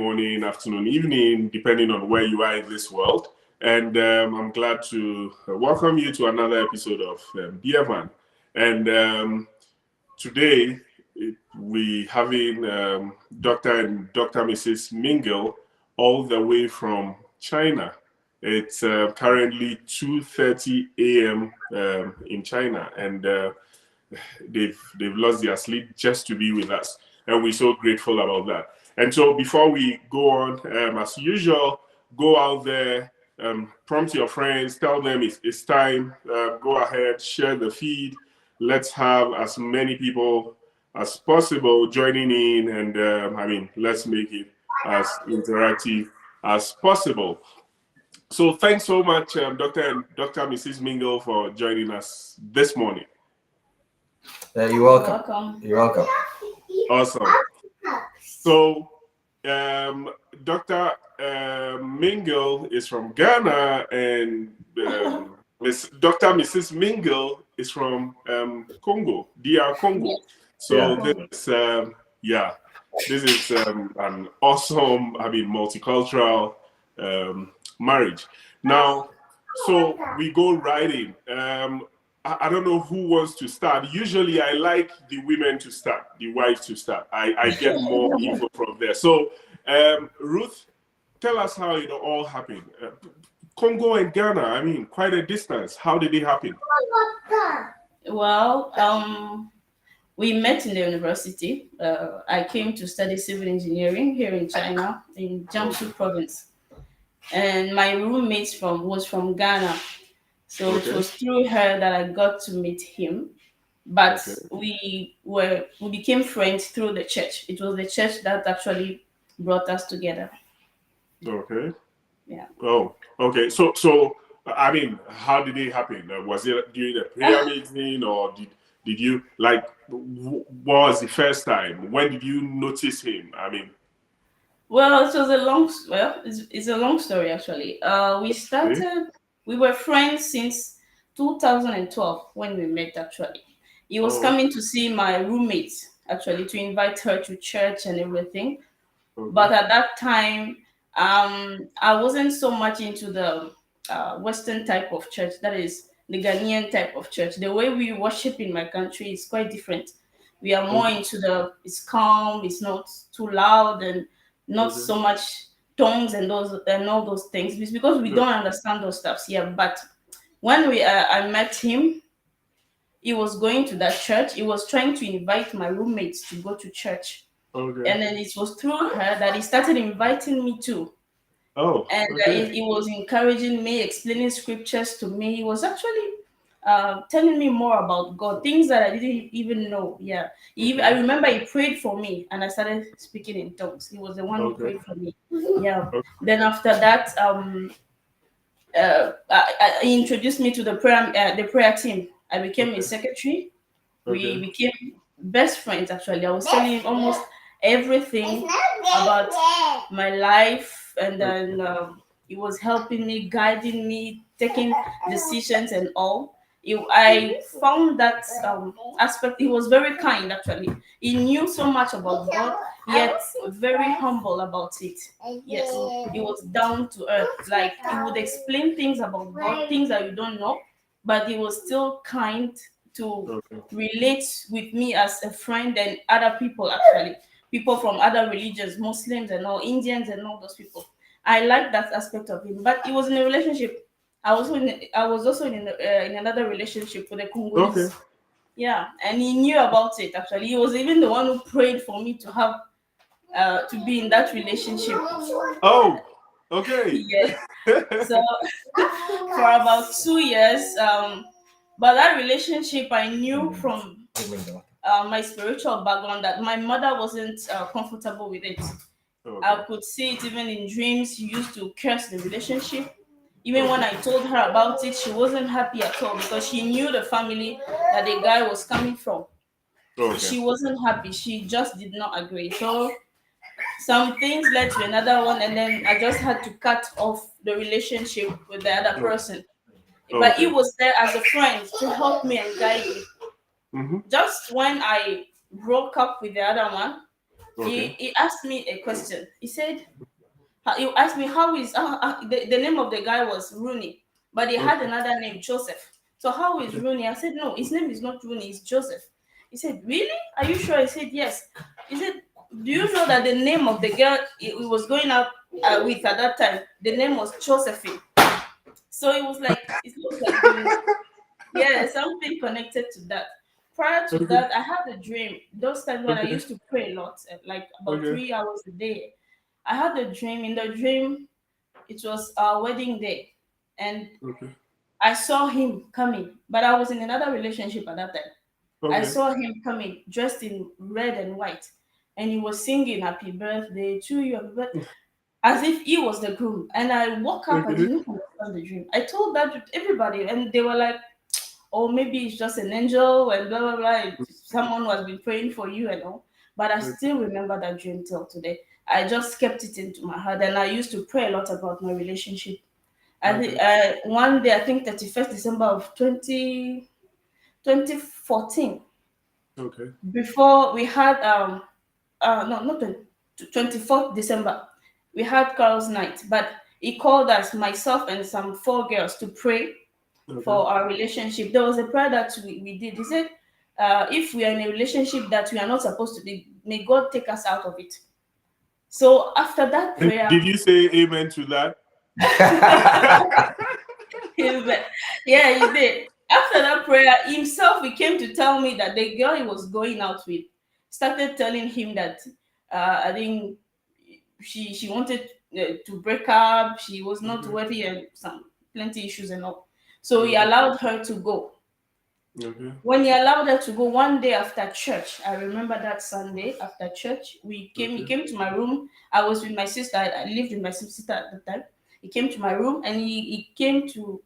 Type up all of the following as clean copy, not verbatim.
morning, afternoon, evening, depending on where you are in this world. And I'm glad to welcome you to another episode of Beer Man. And today we having Dr. and Dr. Mrs. Mingle all the way from China. It's currently 2:30 a.m. In China, and they've lost their sleep just to be with us, and we're so grateful about that. And so before we go on, as usual, go out there, prompt your friends, tell them it's time, go ahead, share the feed. Let's have as many people as possible joining in, and let's make it as interactive as possible. So thanks so much, Dr. and Dr. Mrs. Mingle, for joining us this morning. You're welcome. You're welcome. Awesome. So, Dr. Mingle is from Ghana, and Dr. Mrs. Mingle is from Congo, DR Congo. So this is an awesome, multicultural marriage. Now, so we go right in. I don't know who wants to start. Usually I like the women to start, the wives to start. I get more info from there. So Ruth, tell us how it all happened. Congo and Ghana, quite a distance. How did it happen? Well, we met in the university. I came to study civil engineering here in China, in Jiangsu province. And my roommate was from Ghana. So It was through her that I got to meet him. But we became friends through the church. It was the church that actually brought us together. Okay. Yeah. Oh, okay. So how did it happen? Was it during a prayer meeting, or did you what was the first time? When did you notice him? Well, it was it's a long story actually. We were friends since 2012 when we met actually. He was coming to see my roommate actually, to invite her to church and everything. But at that time, I wasn't so much into the Western type of church, that is the Ghanaian type of church. The way we worship in my country is quite different. We are more into it's calm, it's not too loud, and not so much tongues and all those things. It's because we don't understand those stuffs here. But when I met him, he was going to that church. He was trying to invite my roommates to go to church. And then it was through her that he started inviting me too. He was encouraging me, explaining scriptures to me. He was actually telling me more about God, things that I didn't even know. Yeah. I remember he prayed for me and I started speaking in tongues. He was the one who prayed for me. Yeah. Then after that, he introduced me to the prayer team. I became a secretary. We became best friends actually. I was telling him almost everything about my life, and then he was helping me, guiding me, taking decisions and all. I found that aspect. He was very kind actually. He knew so much about God, yet very humble about it. Yes, he was down to earth. Like, he would explain things about God, things that you don't know, but he was still kind to relate with me as a friend, and other people actually, people from other religions, Muslims and all, Indians and all those people. I like that aspect of him. But he was in a relationship. I was also in another relationship with a Congolese. Yeah, and he knew about it actually. He was even the one who prayed for me to have to be in that relationship. Oh, okay. Yeah. So for about 2 years, but that relationship I knew from my spiritual background that my mother wasn't comfortable with it. I could see it even in dreams. She used to curse the relationship. Even when I told her about it, she wasn't happy at all because she knew the family that the guy was coming from. She wasn't happy. She just did not agree. So some things led to another one, and then I just had to cut off the relationship with the other person. But he was there as a friend to help me and guide me. Just when I broke up with the other one, Okay. He asked me a question. He said, he asked me how is the name of the guy was Rooney, but he had Okay. another name, Joseph. So how is Okay. Rooney? I said, no, his name is not Rooney, it's Joseph. He said, really? Are you sure? I said, yes. He said, do you know that the name of the girl he was going out with at that time, the name was Josephine? So it was like, it looks like yeah, something connected to that. Prior to Okay. that, I had a dream. Those times when I Okay. used to pray a lot, like about Okay. 3 hours a day. I had a dream. In the dream, it was our wedding day, and Okay. I saw him coming. But I was in another relationship at that time. I Okay. saw him coming, dressed in red and white, and he was singing "Happy Birthday to you," as if he was the groom. And I woke up. I Okay. didn't understand the dream. I told that to everybody, and they were like, or maybe it's just an angel and blah blah blah. Someone who has been praying for you and all. But I still remember that dream till today. I just kept it into my heart, and I used to pray a lot about my relationship. I think Okay. one day, I think 31st December of 2014, Okay. before we had no, not 24th December, we had Carl's night, but he called us, myself and some four girls, to pray Okay. for our relationship. There was a prayer that we did. He said, if we are in a relationship that we are not supposed to be, may God take us out of it. So after that And prayer, did you say amen to that? yeah, he did. After that prayer, himself, he came to tell me that the girl he was going out with started telling him that I think she wanted to break up. She was not Okay. worthy and some plenty issues and all. So he Okay. allowed her to go. Okay. When he allowed her to go one day after church, I remember that Sunday after church, he Okay. came to my room. I was with my sister. I lived with my sister at the time. He came to my room and he came to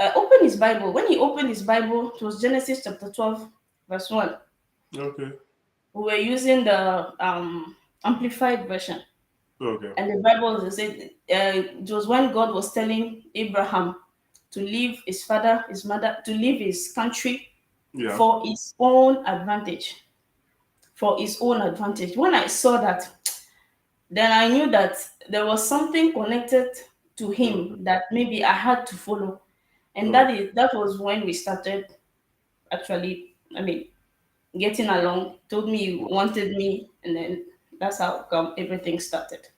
open his Bible. When he opened his Bible, it was Genesis chapter 12, verse 1. Okay. We were using the amplified version. Okay. And the Bible said it was when God was telling Abraham to leave his father, his mother, to leave his country Yeah. for his own advantage. For his own advantage. When I saw that, then I knew that there was something connected to Okay. him that maybe I had to follow. And Okay. that was when we started actually, I mean, getting along. Told me he wanted me, and then that's how come everything started.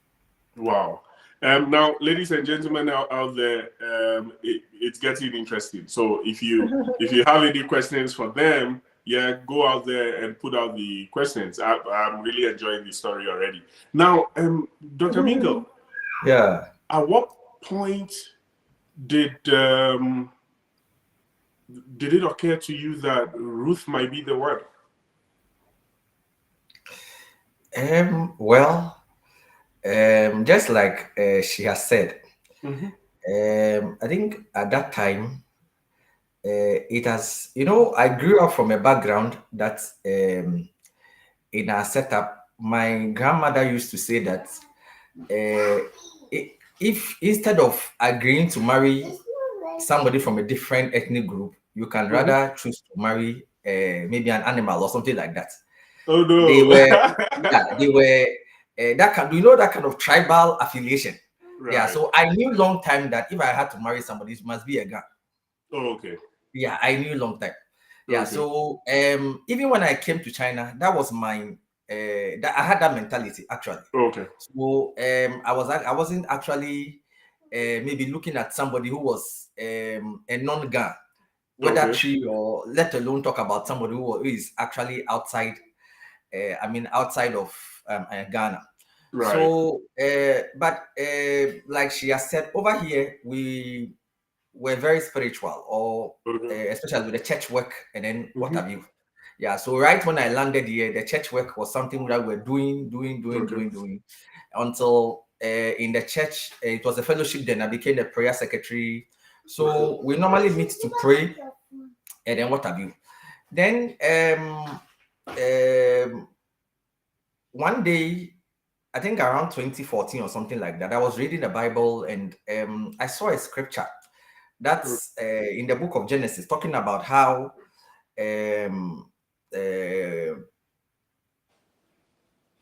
Wow. Now, ladies and gentlemen out there, it's getting interesting. So if you have any questions for them, yeah, go out there and put out the questions. I'm really enjoying the story already. Now, Dr. Mingle, Yeah. at what point did did it occur to you that Ruth might be the one? Well, just like she has said, Mm-hmm. I think at that time, it has, I grew up from a background that in our setup, my grandmother used to say that if instead of agreeing to marry somebody from a different ethnic group, you can Mm-hmm. rather choose to marry maybe an animal or something like that. Oh They no. were, yeah, they were that kind. Do you know that kind of tribal affiliation? Yeah. Right. So I knew long time that if I had to marry somebody, it must be a guy. Oh, okay. Yeah, I knew long time. Yeah. Okay. So even when I came to China, that was my that I had that mentality actually. Okay. So I wasn't actually maybe looking at somebody who was a non-Ga, whether Okay. tree or let alone talk about somebody who is actually outside. Outside of Ghana. Right. So, but like she has said, over here we were very spiritual, or Okay. especially with the church work, and then what Mm-hmm. have you. Yeah. So right when I landed here, the church work was something that we're doing, Okay. until in the church it was a fellowship. Then I became the prayer secretary. So we normally meet to pray, and then what have you. Then one day, I think around 2014 or something like that, I was reading the Bible, and I saw a scripture that's in the book of Genesis talking about how um, uh,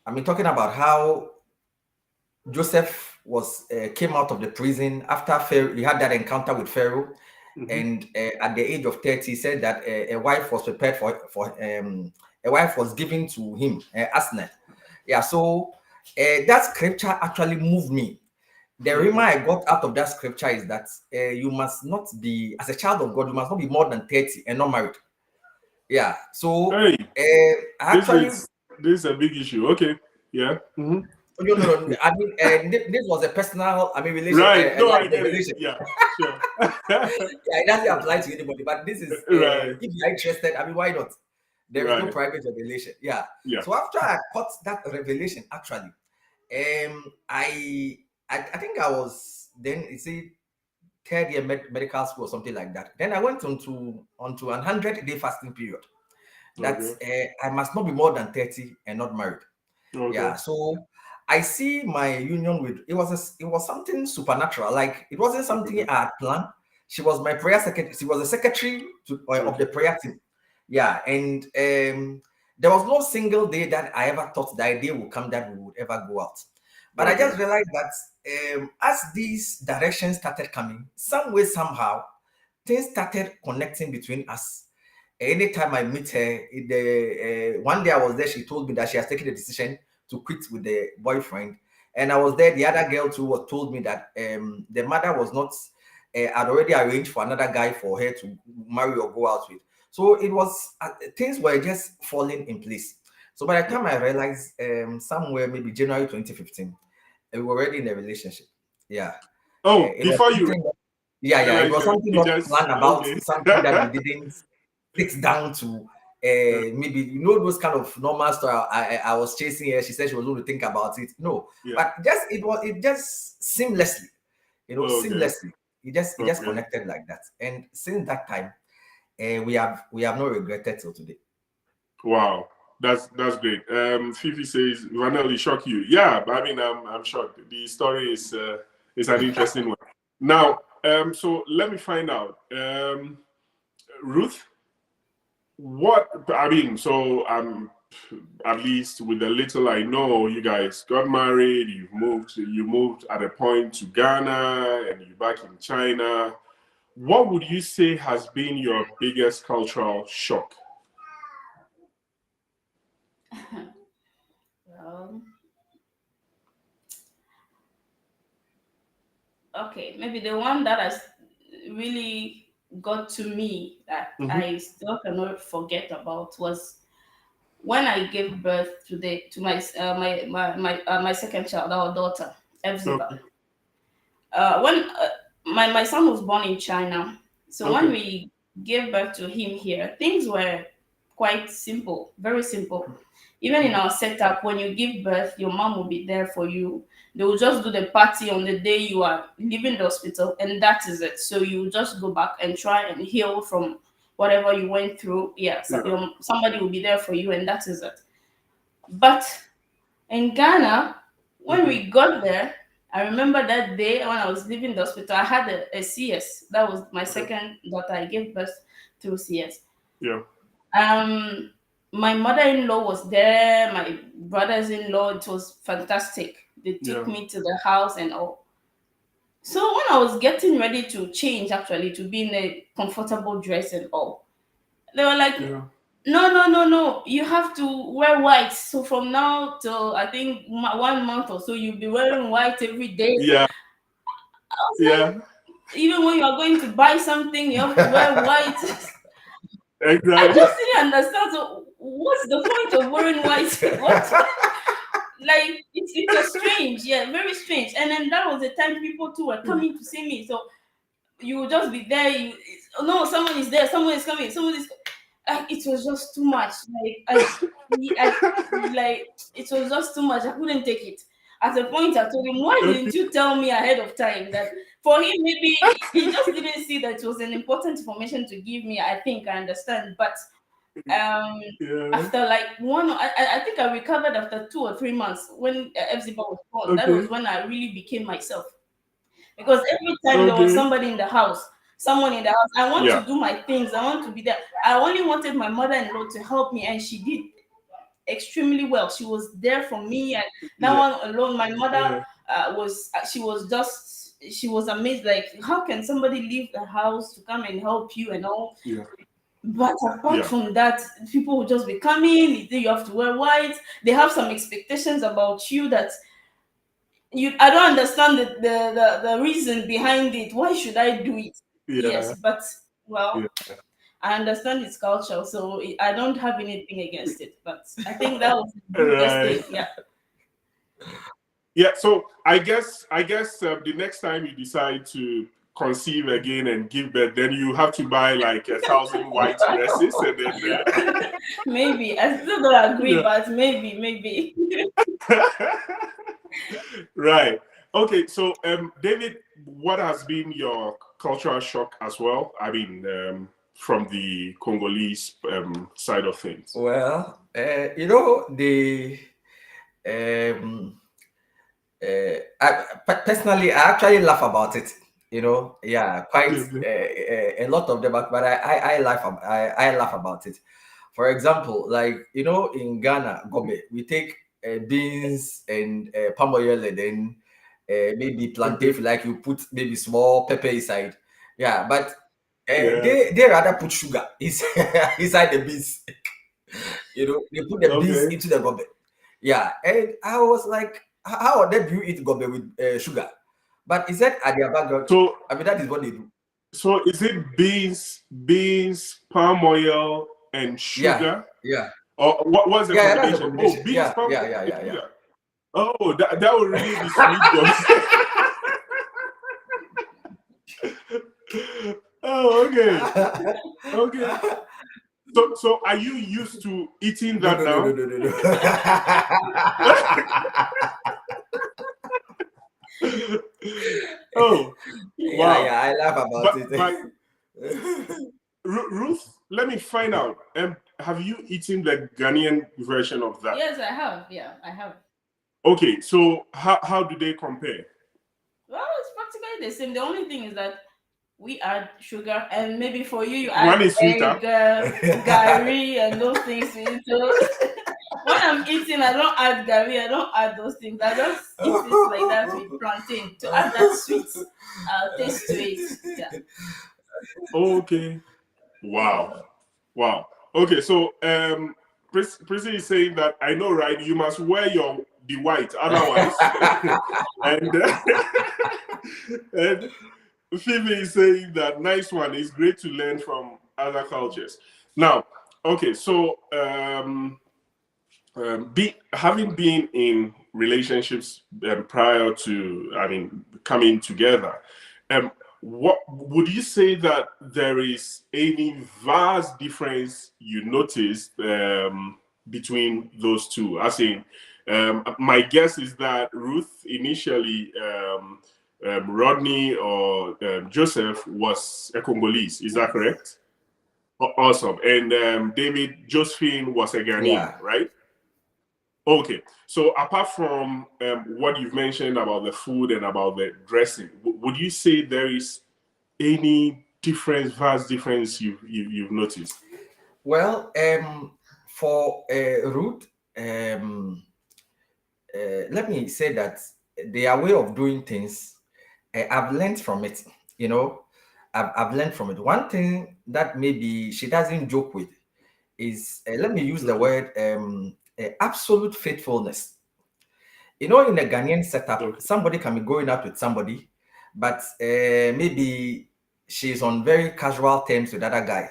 I mean, talking about how Joseph was came out of the prison after Pharaoh. He had that encounter with Pharaoh, and at the age of 30, he said that a wife was prepared for a wife was given to him, Asna. Yeah, so that scripture actually moved me. The reason I got out of that scripture is that you must not be, as a child of God, you must not be more than 30 and not married. Yeah, so Hey, I this actually is this is a big issue. Okay. Yeah. no, no, no. I mean, this was a personal, I mean, Right. No, like I get it. revelation. Yeah. Sure. Yeah, it doesn't apply to anybody, but this is Right. if you're interested, I mean, why not? There is no Right. private revelation. Yeah. Yeah. So after I caught that revelation, actually, I think I was then you see third year medical school or something like that. Then I went onto an 100-day fasting period. That Okay. I must not be more than 30 and not married. Okay. Yeah, so I see my union with it was something supernatural. Like it wasn't something Okay. I had planned. She was my prayer secretary. She was the secretary of Okay. the prayer team. Yeah, and there was no single day that I ever thought the idea would come that we would ever go out. But I Okay. just realized that as these directions started coming, some way somehow things started connecting between us. Anytime I meet her, one day I was there, she told me that she has taken a decision to quit with the boyfriend. And I was there. The other girl too told me that the mother was not had already arranged for another guy for her to marry or go out with. So it was things were just falling in place. So by the time I realized, somewhere maybe January 2015, we were already in a relationship. Yeah, Oh, it was before you something. Yeah, yeah, it realize was something you not just planned about, okay. something that we didn't sit down to. Maybe those kind of normal story. I was chasing her. She said she was going to think about it. No, Yeah. but it just seamlessly, Okay. seamlessly. It just Okay. connected like that. And since that time, we have not regretted till today. Wow. That's great. Fifi says Vanelli shock you. Yeah, but I mean I'm shocked. The story is an interesting one. Now, so let me find out. Ruth, what I mean, so at least with the little I know, you guys got married, you moved at a point to Ghana and you're back in China. What would you say has been your biggest cultural shock? Well, okay, maybe the one that has really got to me that Mm-hmm. I still cannot forget about was when I gave birth to my second child, our daughter, Evziba. Okay. When my son was born in China, so when Okay. we gave birth to him here, things were quite simple, very simple. Even in our setup, when you give birth, your mom will be there for you. They will just do the party on the day you are leaving the hospital, and that is it. So you just go back and try and heal from whatever you went through. Yeah, so Yeah. somebody will be there for you, and that is it. But in Ghana, when Mm-hmm. we got there, I remember that day when I was leaving the hospital, I had a CS. That was my Okay. second daughter. I gave birth through CS. Yeah. Um, my mother-in-law was there. My brothers-in-law. It was fantastic. They took Yeah. me to the house and all. So when I was getting ready to change, actually to be in a comfortable dress and all, they were like, Yeah. no, no, no, no. You have to wear white. So from now till I think 1 month or so, you'll be wearing white every day. Yeah. I was like, Yeah. even when you are going to buy something, you have to wear white. I Exactly. just didn't understand. So what's the point of wearing white? What? Like it was strange. Yeah, very strange. And then that was the time people too were coming to see me. So you will just be there. No, someone is there. Someone is coming. Someone is. It was just too much. Like it was just too much. I couldn't take it. At a point, I told him, "Why Okay. didn't you tell me ahead of time that?" For him, maybe he just didn't see that it was an important information to give me. I think I understand, but um, Yeah. after like I think I recovered after 2 or 3 months when FZBA was born. That was Okay. when I really became myself because every time there was Okay. somebody in the house, someone in the house, I want to Yeah. do my things. I want to be there. I only wanted my mother-in-law to help me, and she did. extremely well. She was there for me, and that Yeah. one alone, my mother Yeah. she was amazed. Like, how can somebody leave the house to come and help you and all? Yeah. But apart Yeah. from that, people will just be coming. You have to wear white. They have some expectations about you that you. I don't understand the reason behind it. Why should I do it? Yeah. Yes, but Yeah. well, I understand its culture, so I don't have anything against it. But I think that was the biggest Right. thing. Yeah. Yeah. So I guess the next time you decide to conceive again and give birth, then you have to buy like 1,000 white dresses, and then Maybe. I still don't agree, yeah. but maybe. Right. Okay. So, David, what has been your cultural shock as well? I mean, from the Congolese side of things. Well, the um, personally, I actually laugh about it. Yeah, quite Okay. a lot of them, but I laugh about it. For example, like in Ghana, gobe, we take beans and palm oil, and then maybe plantain, Okay. like you put maybe small pepper inside. Yeah, but Yeah. they rather put sugar inside the beans. They put the beans Okay. into the gobe. Yeah, and I was like, how do you eat gobe with sugar? But he said at their background, So, I mean, that is what they do. so is it beans, palm oil, and Yeah, sugar? yeah, Or what was the yeah, that's the combination? Oh, combination. beans, Yeah, palm yeah, oil, yeah, and yeah, yeah. sugar. Oh, that would really be sweet though. Oh, okay. Okay. So are you used to eating No, that no, no, no, now? no, no, no. Oh, Yeah, wow. yeah, I laugh about But it. Ruth, let me find out. Have you eaten the Ghanaian version of that? Yes, I have. Yeah, I have. Okay, so how do they compare? Well, it's practically the same. The only thing is that we add sugar, and maybe for you, you add One is sweeter. egg, gari, and those things to it. So when I'm eating, I don't add gari. I don't add those things. I just eat it like that with plantain to add that sweet taste to it. Yeah. Okay. Wow. Wow. Okay, so Prissy is saying that I know, right? You must wear the white, otherwise. and and Phoebe is saying that nice one. It's great to learn from other cultures. Now, okay, so having been in relationships prior to, I mean, coming together, what would you say that there is any vast difference you noticed between those two? As in, my guess is that Ruth initially, Rodney or Joseph was a Congolese. Is that correct? Awesome. And David, Josephine was a Ghanaian, Yeah. right? Okay, so apart from what you've mentioned about the food and about the dressing, would you say there is any difference, vast difference you've noticed? Well, for Ruth, let me say that their way of doing things, I've learned from it. You know, I've learned from it. One thing that maybe she doesn't joke with is, let me use the Okay. word, absolute faithfulness. In a Ghanaian setup, Okay. somebody can be going out with somebody, but maybe she's on very casual terms with other guys.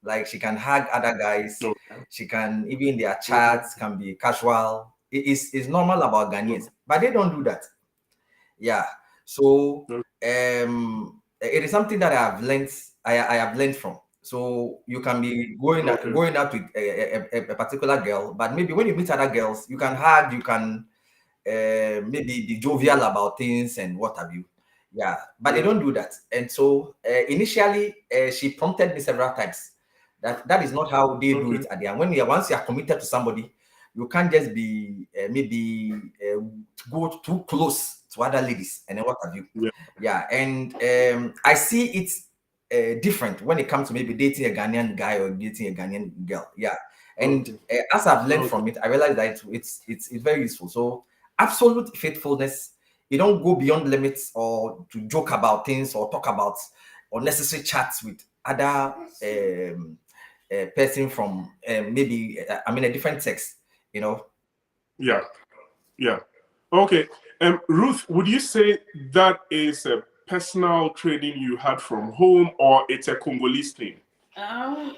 Like she can hug other guys, Okay. she can even their Okay. chats can be casual. It's normal about Ghanaians, but they don't do that. Yeah. So it is something that I have learned from. So you can be Okay. going out with a particular girl, but maybe when you meet other girls, you can hug, you can maybe be jovial about things and what have you. Yeah, but they Yeah. don't do that. And so initially, she prompted me several times that is not how they do Okay. it at the end. Once you are committed to somebody, you can't just be maybe go too close to other ladies and then what have you. Yeah. Yeah, and I see it different when it comes to maybe dating a Ghanaian guy or dating a Ghanaian girl. Yeah, And Okay. as I've learned Okay. from it, I realized that it's very useful. So absolute faithfulness, you don't go beyond limits or to joke about things or talk about unnecessary chats with other person from maybe I mean a different sex, you know. Yeah. Yeah. Okay. Ruth, would you say that is a personal training you had from home, or it's a Congolese thing? Um,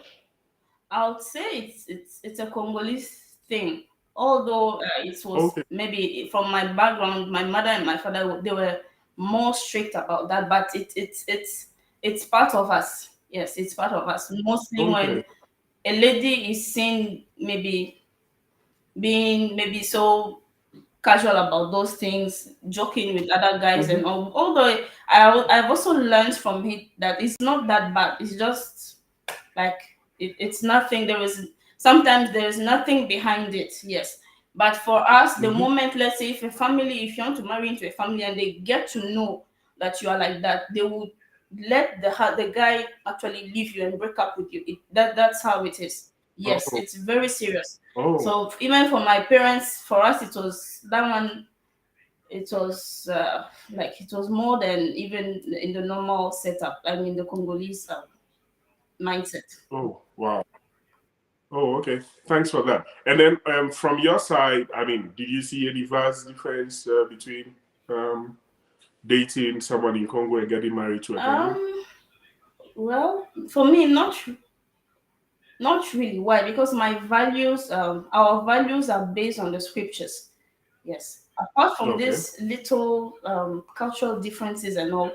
I would say it's a Congolese thing. Although it was Okay. maybe from my background, my mother and my father they were more strict about that, but it's part of us. Yes, it's part of us. Mostly Okay. when a lady is seen maybe being maybe so casual about those things, joking with other guys Mm-hmm. and all. Although I've also learned from it that it's not that bad. It's just like it's nothing. There is sometimes there is nothing behind it. Yes, but for us, the Mm-hmm. moment, let's say, if you want to marry into a family and they get to know that you are like that, they will let the guy actually leave you and break up with you. That's how it is. Yes, Oh. it's very serious. Oh. So even for my parents, for us, it was that one. It was like it was more than even in the normal setup. I mean, the Congolese mindset. Oh. Wow. Oh, okay. Thanks for that. And then from your side, I mean, did you see any vast difference between um, dating someone in Congo and getting married to a Kenyan? Um, well, for me, not really. Why? Because my values, our values are based on the scriptures. Yes. Apart from Okay. these little cultural differences and all,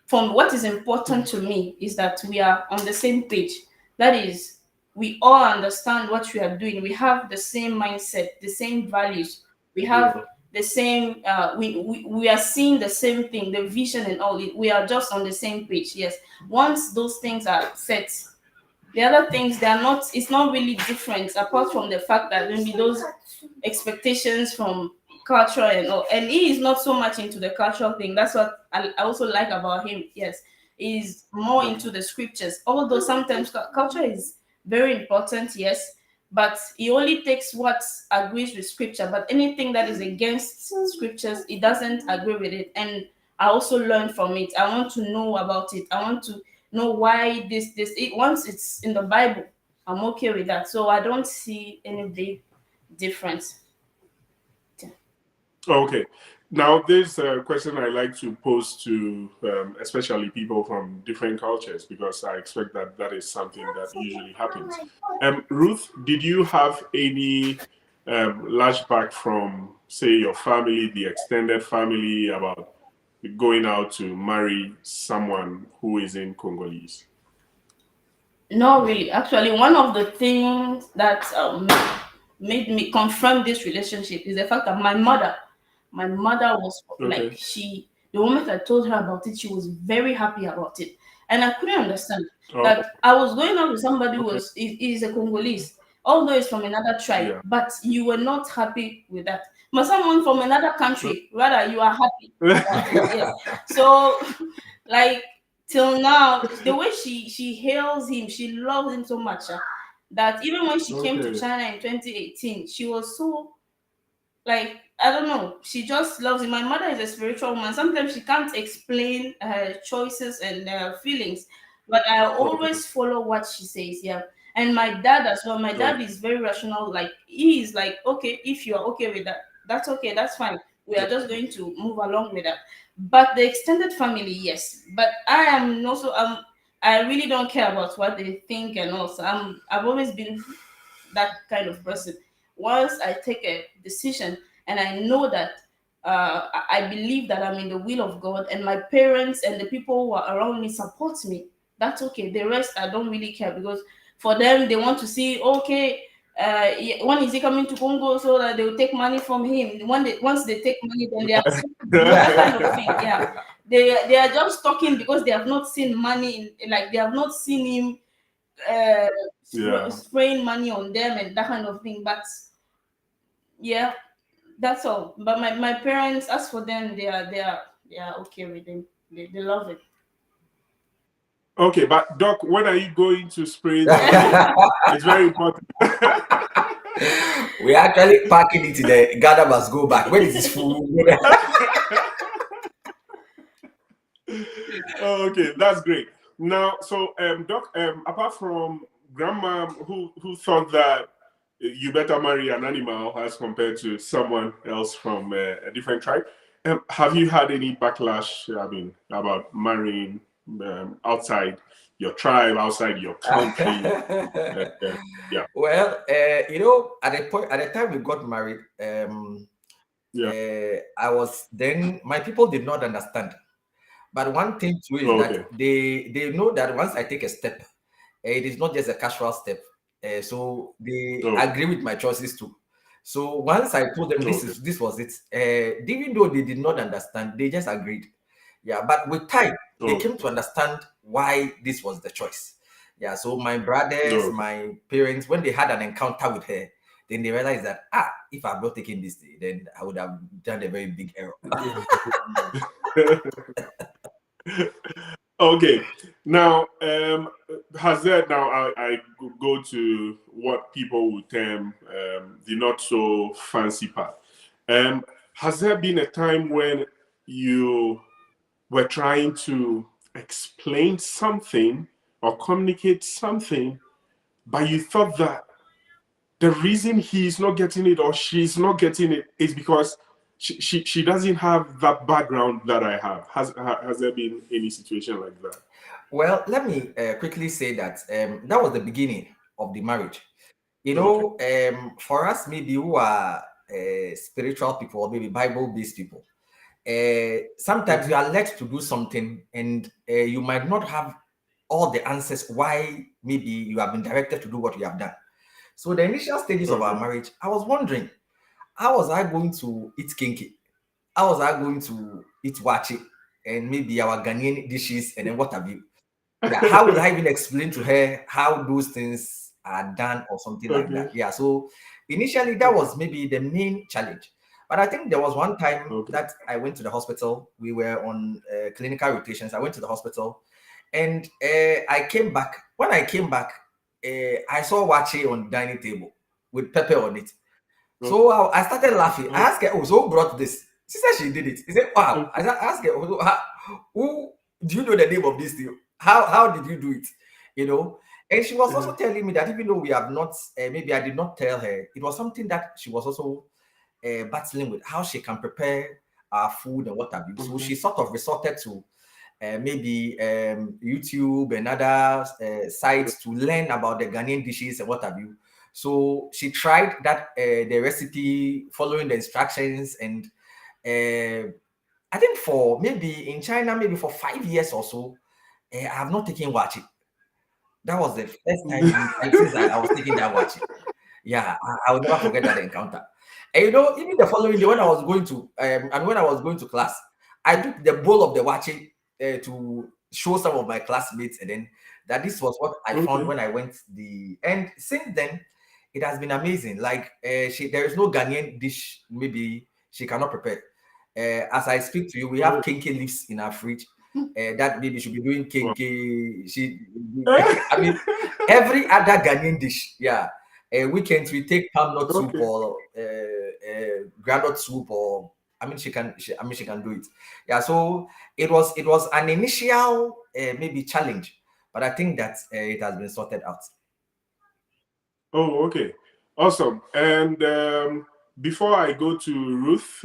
from what is important to me is that we are on the same page. That is, we all understand what we are doing. We have the same mindset, the same values. We have Yeah. the same. We are seeing the same thing, the vision and all. We are just on the same page. Yes. Once those things are set, the other things they are not. It's not really different, apart from the fact that maybe those expectations from culture and all. And he is not so much into the cultural thing. That's what I also like about him. Yes, he's more Okay. into the scriptures. Although sometimes culture is very important, yes, but he only takes what agrees with scripture. But anything that is against scriptures, he doesn't agree with it. And I also learn from it. I want to know about it. I want to know why once it's in the Bible, I'm okay with that. So I don't see any big difference. Okay. Now, this question I like to pose to especially people from different cultures because I expect that that is something that usually happens. Ruth, did you have any lashback from, say, your family, the extended family, about going out to marry someone who is in Congolese? Not really. Actually, one of the things that made me confirm this relationship is the fact that my mother was like Okay. the moment I told her about it, she was very happy about it, and I couldn't understand Oh, that I was going out with somebody who okay. is a Congolese, although it's from another tribe, Yeah. but you were not happy with that. But someone from another country, rather, you are happy about it. Yes. So, like till now, the way she hails him, she loves him so much that even when she came to Okay. China in 2018, she was so like I don't know, she just loves him. My mother is a spiritual woman. Sometimes she can't explain her choices and feelings, but I Okay. always follow what she says. Yeah, and my dad as well. My dad Okay. is very rational. Like he is like, okay, if you are okay with that, that's okay, that's fine. We are just going to move along with that. But the extended family, yes. But I am also I really don't care about what they think and also I've always been that kind of person. Once I take a decision and I know that I believe that I'm in the will of God and my parents and the people who are around me support me, that's okay. The rest I don't really care because for them they want to see okay. When is he coming to Congo so that they will take money from him? Once they take money, then they are that kind of thing. Yeah, they are just talking because they have not seen money. Like they have not seen him Yeah. spraying money on them and that kind of thing. But yeah, that's all. But my parents, as for them, they are okay with it. They love it. Okay, but Doc, when are you going to spray the honey? It's very important. We actually packing it in the Ghana must go back. When it is full, Oh, okay, that's great. Now, so Doc, apart from grandma who thought that you better marry an animal as compared to someone else from a different tribe, have you had any backlash? I mean, about marrying outside your tribe, outside your country? Yeah, well, you know, at the time we got married, yeah. I was then my people did not understand. But one thing too is Oh, that okay, they know that once I take a step, it is not just a casual step. So they oh, agree with my choices too. So once I told them okay, this was it, even though they did not understand, they just agreed. Yeah, but with time, they okay, came to understand why this was the choice. Yeah, so my brothers, okay. my parents, when they had an encounter with her, then they realized that if I've not taken this, then I would have done a very big error. Okay. Now, has there now? I go to what people would term the not so fancy part. Has there been a time when you were trying to explain something or communicate something, but you thought that the reason he's not getting it or she's not getting it is because she doesn't have that background that I have? Has there been any situation like that? Well, let me quickly say that that was the beginning of the marriage. You Okay. know, for us, maybe who are spiritual people or maybe Bible-based people, sometimes you Mhm. are led to do something and you might not have all the answers why maybe you have been directed to do what you have done. So the initial stages of our Okay. marriage, I was wondering, how was I going to eat kinky? How was I going to eat wachi and maybe our Ghanaian dishes and then what have you? Yeah, how will I even explain to her how those things are done or something like that? Okay. Yeah, so initially that was maybe the main challenge. But I think there was one time Okay. that I went to the hospital. We were on clinical rotations. I went to the hospital and I came back. When I came back, I saw wache on the dining table with pepper on it. Okay. So I started laughing. I Okay. asked her, "Oh, so who brought this?" She said she did it. He said, "Wow." Okay. I asked her, "Who do you know the name of this thing? How did you do it?" You know. And she was also telling me that even though we have not, maybe I did not tell her, it was something that she was also battling with how she can prepare our food and what have you. So Mhm. she sort of resorted to maybe YouTube and other sites to learn about the Ghanaian dishes and what have you. So she tried that the recipe, following the instructions, and I think for maybe in China, maybe for 5 years or so, I have not taken wachi. That was the first time in since I was taking that wachi. Yeah, I will never forget that encounter. And you know, even the following day when I was going to and when I was going to class, I took the bowl of the watching to show some of my classmates, and then that this was what I found Okay. when I went the and since then it has been amazing. Like there is no Ghanaian dish maybe she cannot prepare. As I speak to you, we have Oh. kinky leaves in our fridge. That maybe should be doing Wow. kinky. She, I mean, every other Ghanaian dish, yeah. Weekends we take palm nut soup Okay. or groundnut soup, or I mean she can do it. Yeah, so it was an initial maybe challenge, but I think that it has been sorted out. Oh, okay. Awesome. And before I go to Ruth,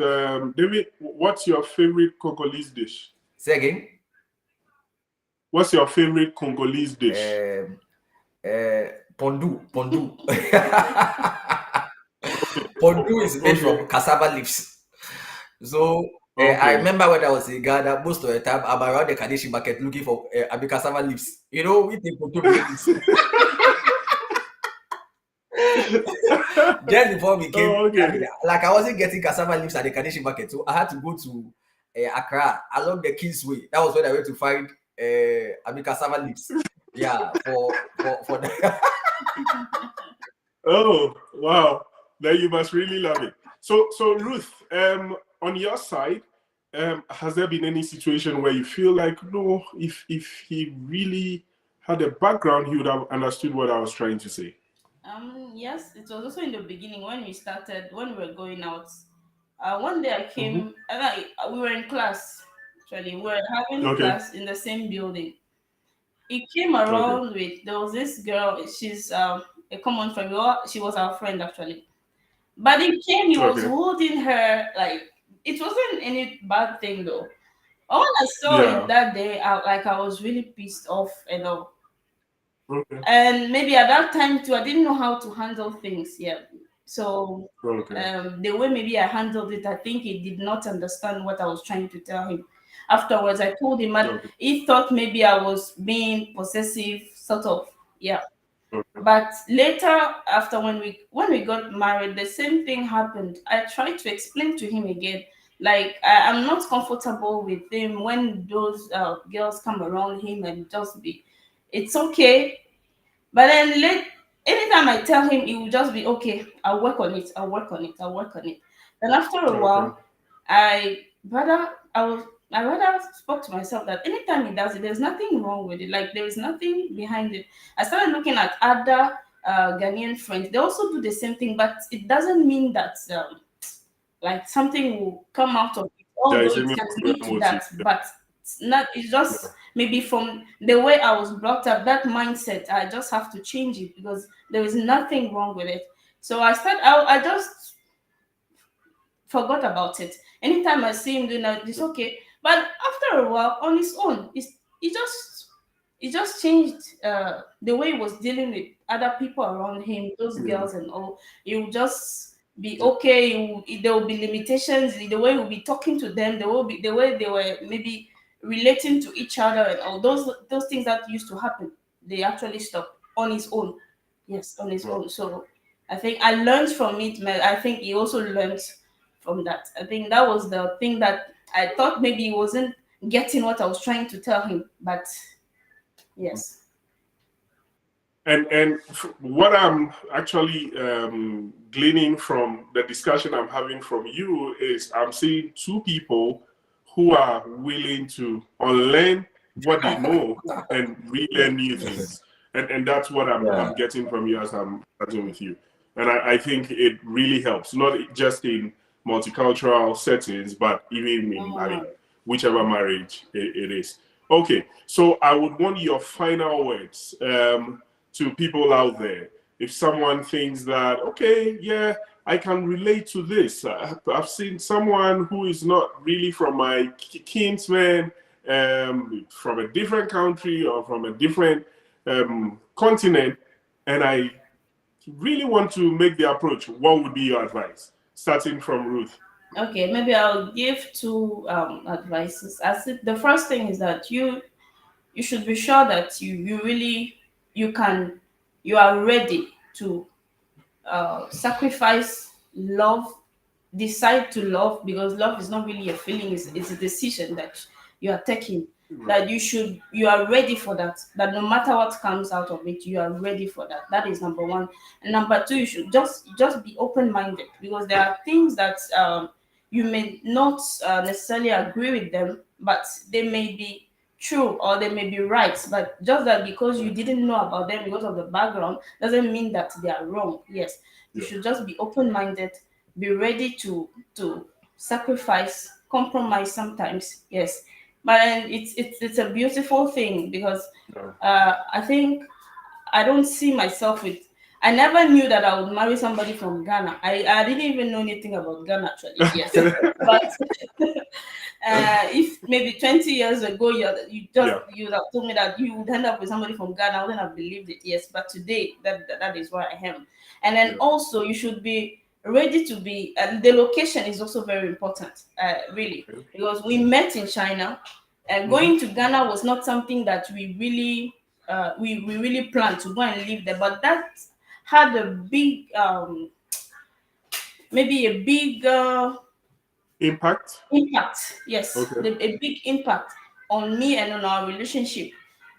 David, what's your favorite Congolese dish? Say again. What's your favorite Congolese dish? Um pondu. Pondu is made Okay. from cassava leaves. So I Okay. remember when I was in Ghana, most of the time I'm around the Kadeshi market looking for cassava leaves. You know, we take pondu leaves. Just before we came, Oh, I mean, okay. like I wasn't getting cassava leaves at the Kadeshi market, so I had to go to Accra along the Kingsway. That was when I went to find cassava leaves. Yeah, for the Oh, wow. Then you must really love it. So Ruth, on your side, has there been any situation where you feel like, no, if he really had a background, he would have understood what I was trying to say? Yes, it was also in the beginning when we started, when we were going out. One day I Hmm. came, and we were in class. Actually, we were having Okay. class in the same building. He came Okay. around with there was this girl. She's a common friend. She was our friend actually. But he came. He was Okay. holding her like it wasn't any bad thing though. All I saw him Yeah. that day, I was really pissed off and all. Okay. And maybe at that time too, I didn't know how to handle things. Yeah. So Okay. the way maybe I handled it, I think he did not understand what I was trying to tell him. Afterwards, I told him, and Okay. he thought maybe I was being possessive, sort of. Yeah. Okay. But later, after when we got married, the same thing happened. I tried to explain to him again, like I'm not comfortable with him when those girls come around him and just be. It's okay, but then anytime I tell him, he will just be okay. I'll work on it. I'll work on it. I'll work on it. Then after a Okay. while, I rather spoke to myself that anytime he does it, there's nothing wrong with it. Like there is nothing behind it. I started looking at other Ghanaian friends. They also do the same thing, but it doesn't mean that like something will come out of it, There although is it any can ulterior lead to motive. that. But it's not. It's Yeah. just maybe from the way I was brought up, that mindset. I just have to change it because there is nothing wrong with it. So I just forgot about it. Anytime I see him doing that, it's okay. But after a while, on his own, he just changed the way he was dealing with other people around him, those Yeah. girls and all. He will just be Yeah. okay. There will be limitations. The way we'll be talking to them, there will be the way they were maybe relating to each other and all those things that used to happen. They actually stopped on his own. Yes, on his Well, own. So I think I learned from it. I think he also learned from that. I think that was the thing that I thought maybe he wasn't getting what I was trying to tell him. But yes. what I'm actually gleaning from the discussion I'm having from you is I'm seeing two people who are willing to unlearn what they know and Yeah. relearn new things, and that's what Yeah. I'm getting from you as I'm chatting with you, and I think it really helps, not just in multicultural settings, but even in, Normal I mean, marriage. whichever marriage it is. Okay, so I would want your final words. To people out there. If someone thinks that, okay, yeah, I can relate to this. I've seen someone who is not really from my kinsman, from a different country or from a different continent, and I really want to make the approach. What would be your advice? Starting from Ruth. Okay, maybe I'll give two advices. The first thing is that you should be sure that you really you can you are ready to sacrifice love, decide to love, because love is not really a feeling, it's a decision that you are taking, Right. that you are ready for that, that no matter what comes out of it, you are ready for that. That is number one. And number two, you should just be open-minded, because there are things that you may not necessarily agree with them, but they may be true or they may be right. But just that because you didn't know about them because of the background doesn't mean that they are wrong. Yes, you Yeah. should just be open-minded, be ready to sacrifice, compromise sometimes. Yes, but it's a beautiful thing, because Yeah. I think I don't see myself with. I never knew that I would marry somebody from Ghana. I didn't even know anything about Ghana actually. Yes, but if maybe 20 years ago Yeah. you would have told me that you would end up with somebody from Ghana, I wouldn't have believed it. Yes, but today that is where I am. And then Yeah. also you should be ready to be. The location is also very important, really, Okay. because we met in China. Hmm. Going to Ghana was not something that we really planned to go and live there, but that had a big maybe a big Impact. impact. Yes, Okay. a big impact on me and on our relationship.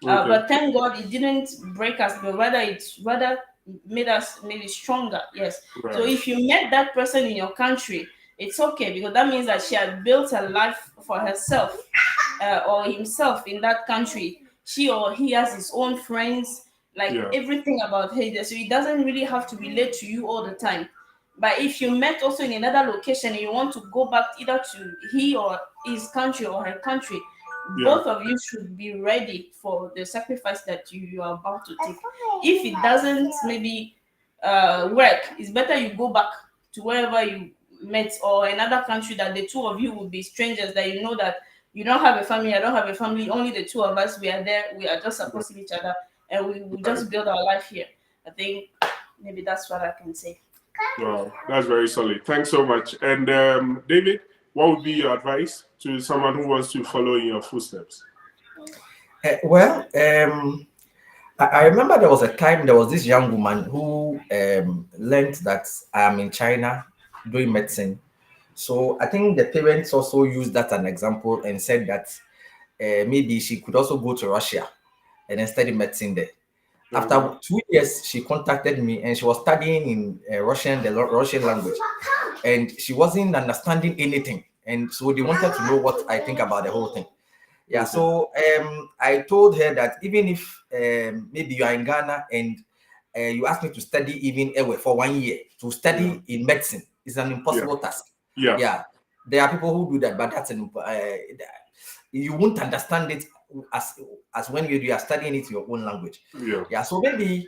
Okay. But thank God it didn't break us, but rather made us maybe stronger. Yes. So Right. if you met that person in your country, it's okay, because that means that she had built a life for herself or himself in that country. She or he has his own friends, like Yeah. everything about her. So he doesn't really have to relate to you all the time. But if you met also in another location and you want to go back either to he or his country or her country, Yeah. both of you should be ready for the sacrifice that you are about to take. If it doesn't maybe work, it's better you go back to wherever you met, or another country that the two of you will be strangers, that you know that you don't have a family, I don't have a family, only the two of us, we are there, we are just supporting each other, and we will Right. just build our life here. I think maybe that's what I can say. Wow, that's very solid. Thanks so much. And David, what would be your advice to someone who wants to follow in your footsteps? Well, I remember there was a time there was this young woman who learned that I am in China doing medicine. So I think the parents also used that as an example and said that maybe she could also go to Russia and then study medicine there. Okay. After 2 years, she contacted me and she was studying in Russian, the Russian language, and she wasn't understanding anything. And so they wanted to know what I think about the whole thing. Yeah, Okay. so I told her that even if maybe you are in Ghana and you ask me to study even away for 1 year to Yeah. study in medicine, it's an Yeah. impossible task. Yeah. Yeah, there are people who do that, but you won't understand it as when you are studying it your own language. Yeah. Yeah, so maybe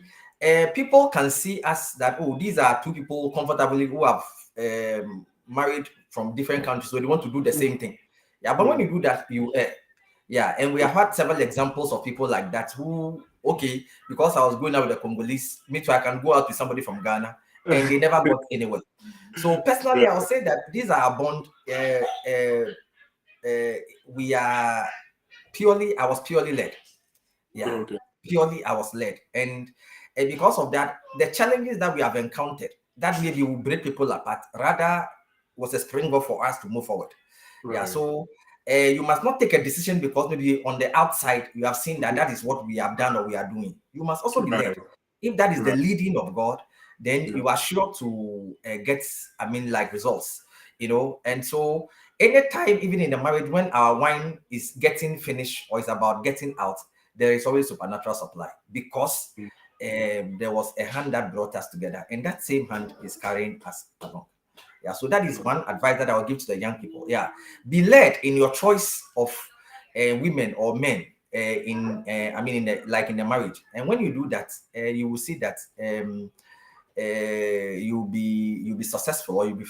people can see us that, oh, these are two people comfortably who have married from different countries, so they want to do the same thing. Yeah, but when you do that, you yeah, and we have had several examples of people like that who, okay, because I was going out with the Congolese, me too, I can go out with somebody from Ghana, and they never got anywhere. So personally, Yeah. I'll say that these are a bond. We are purely, I was purely led. Yeah, Okay. purely I was led. And because of that, the challenges that we have encountered, that maybe will break people apart, rather was a springboard for us to move forward. Yeah, Right. so you must not take a decision because maybe on the outside you have seen that that is what we have done or we are doing. You must also be led. Right. If that is the Right. leading of God, then Yeah. you are sure to get, I mean, like results, you know. And so, anytime, even in the marriage, when our wine is getting finished or is about getting out, there is always supernatural supply because Mm. there was a hand that brought us together, and that same hand is carrying us along. Yeah, so that is one advice that I will give to the young people. Yeah, be led in your choice of women or men I mean, in the like in the marriage. And when you do that, you will see that you'll be successful, or you'll be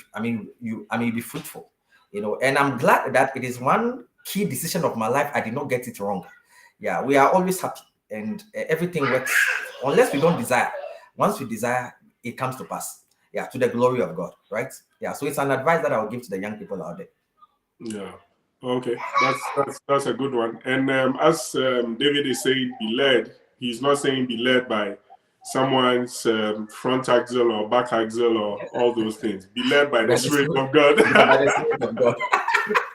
you'll be fruitful. You know, and I'm glad that it is one key decision of my life. I did not get it wrong. Yeah, we are always happy, and everything works unless we don't desire. Once we desire, it comes to pass. Yeah, to the glory of God, right? Yeah, so it's an advice that I will give to the young people out there. Yeah. Okay. That's a good one. And as David is saying, be led. He's not saying be led by someone's front axle or back axle or all those things. Be led by the By the Spirit Spirit, of God. yeah, by the Spirit of God.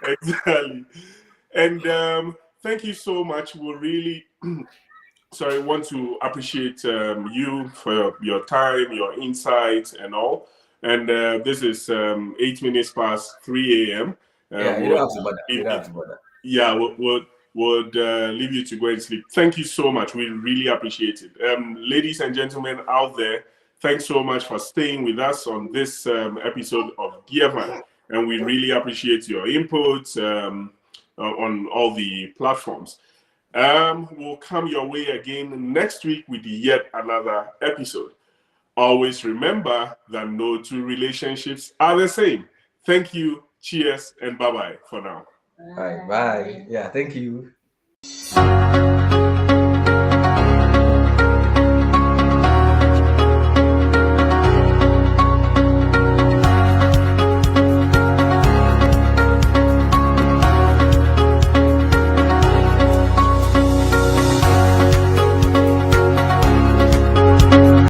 Exactly. And thank you so much. We really sorry, want to appreciate you for your time, your insights, and all. And this is 8 minutes past 3 a.m. Yeah, you don't We'll have to bother. You leave don't you, have to bother. yeah, would leave you to go and sleep. Thank you so much. We really appreciate it. Ladies and gentlemen out there, thanks so much for staying with us on this episode of Dear Man. And we really appreciate your input on all the platforms. We'll come your way again next week with yet another episode. Always remember that no two relationships are the same. Thank you, cheers, and bye bye for now. All right, bye. Yeah, thank you.